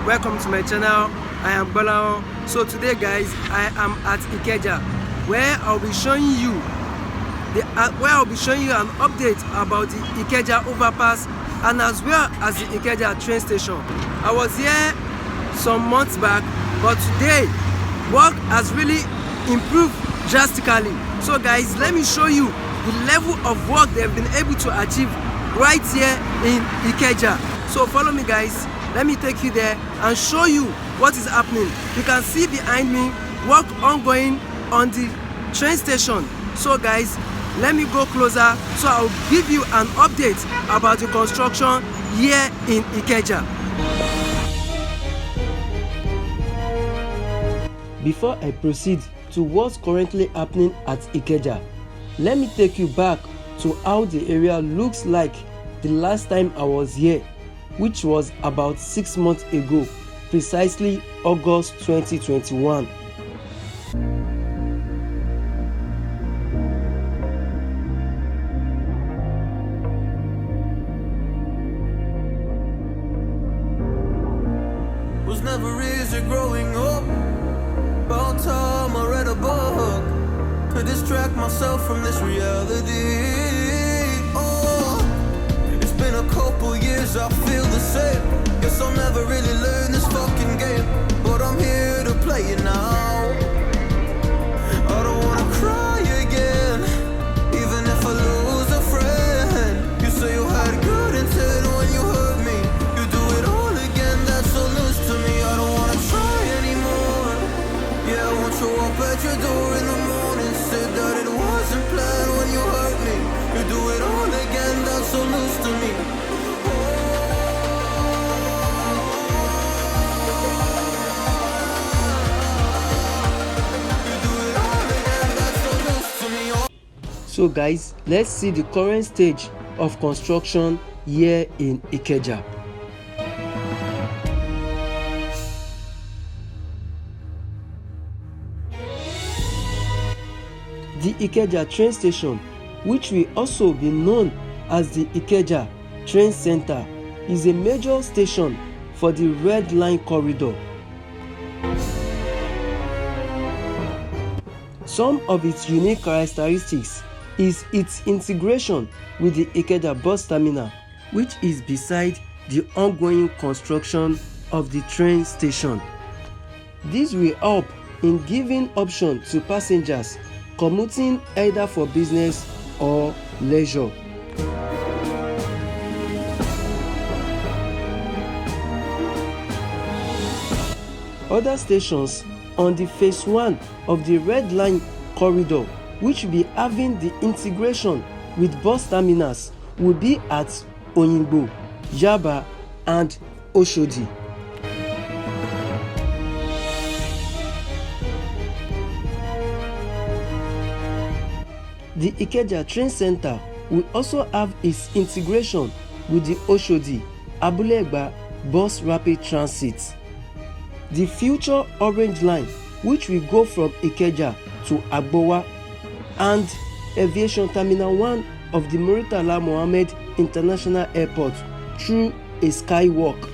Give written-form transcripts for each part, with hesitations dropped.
welcome to my channel. I am Awolowo. So today guys, I am at Ikeja where I'll be showing you an update about the Ikeja Overpass and as well as the Ikeja train station. I was here some months back, but today work has really improved drastically. So guys, let me show you the level of work they've been able to achieve right here in Ikeja. So follow me guys, let me take you there and show you what is happening. You can see behind me work ongoing on the train station. So guys, let me go closer so I'll give you an update about the construction here in Ikeja. Before I proceed to what's currently happening at Ikeja, let me take you back to how the area looks like the last time I was here, which was about 6 months ago, precisely August 2021. Was never easy growing up. About time I read a book to distract myself from this reality. Oh, it's been a couple years, I feel the same. Guess I'll never really learn this fucking game, but I'm here to play it now. I don't wanna cry again, even if I lose a friend. You say you had good intent when you hurt me. You do it all again, that's so loose to me. I don't wanna try anymore. Yeah, I won't show up at your door in the morning. Said that it wasn't planned when you hurt me. You do it all again, that's so loose to me. So guys, let's see the current stage of construction here in Ikeja. The Ikeja train station, which will also be known as the Ikeja train center, is a major station for the Red Line corridor. Some of its unique characteristics is its integration with the Ikeja bus terminal, which is beside the ongoing construction of the train station. This will help in giving option to passengers commuting either for business or leisure. Other stations on the phase 1 of the Red Line corridor, which will be having the integration with bus terminals, will be at Oyingbo, Yaba and Oshodi. The Ikeja train center will also have its integration with the Oshodi Abule Egba bus rapid transit. The future Orange Line, which will go from Ikeja to Agbowa and Aviation Terminal 1 of the Murtala Muhammed International Airport through a skywalk.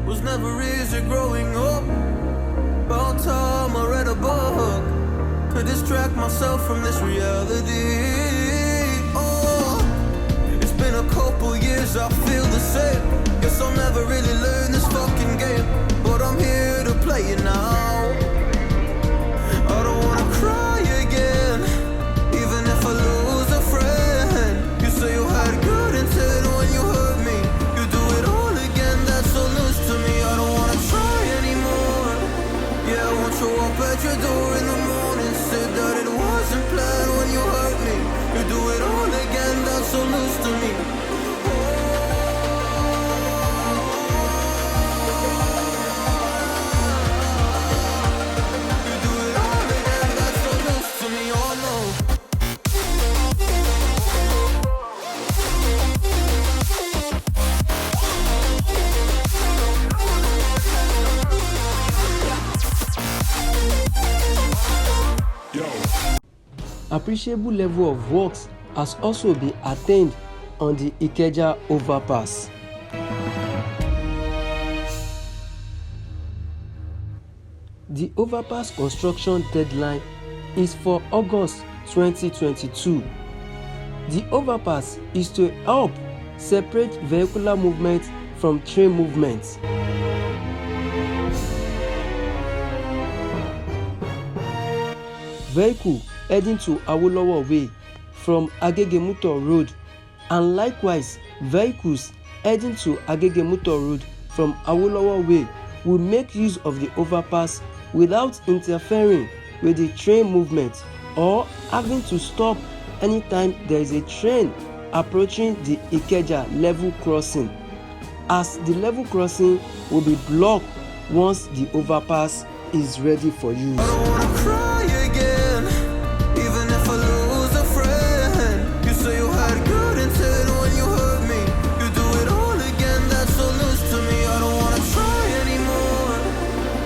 Was never easy growing up. About time I read a book to distract myself from this reality. Oh, it's been a couple years, I feel the same. Guess I'll never really learn this fucking game, but I'm here to play it now. I don't wanna cry again, even if I lose a friend. You say you had good intent when you hurt me. You do it all again, that's so loose to me. I don't wanna try anymore. Yeah, I won't show up at your door in the morning. Said that it wasn't planned when you hurt me. You do it all again, that's so loose to me. You do it all again, that's so loose to me. Oh no. appreciable level of works has also been attained on the Ikeja Overpass. The overpass construction deadline is for August 2022. The overpass is to help separate vehicular movement from train movement. Vehicle heading to Awolowo Way from Agege Motor Road, and likewise vehicles heading to Agege Motor Road from Awolowo Way will make use of the overpass without interfering with the train movement or having to stop anytime there is a train approaching the Ikeja level crossing, as the level crossing will be blocked once the overpass is ready for use. I don't wanna cry again, even if I lose a friend. You say you had good intent when you hurt me. You do it all again, that's so loose to me. I don't wanna try anymore.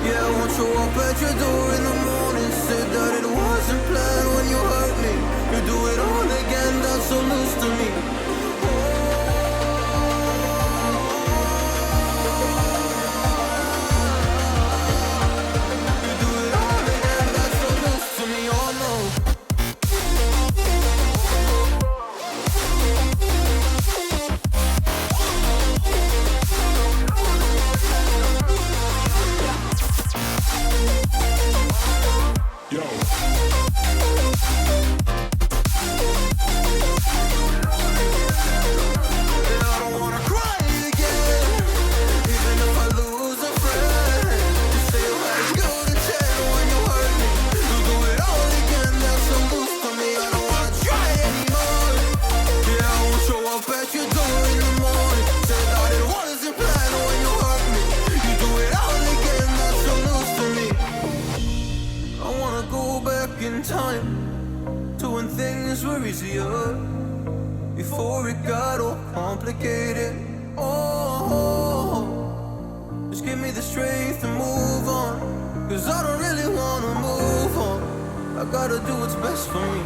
Yeah, I won't show up at your door in the morning. Said that it wasn't planned when you hurt me. You do it all again, that's so loose to me. Time to when things were easier, before it got all complicated. Oh, just give me the strength to move on, 'cause I don't really wanna move on. I gotta do what's best for me.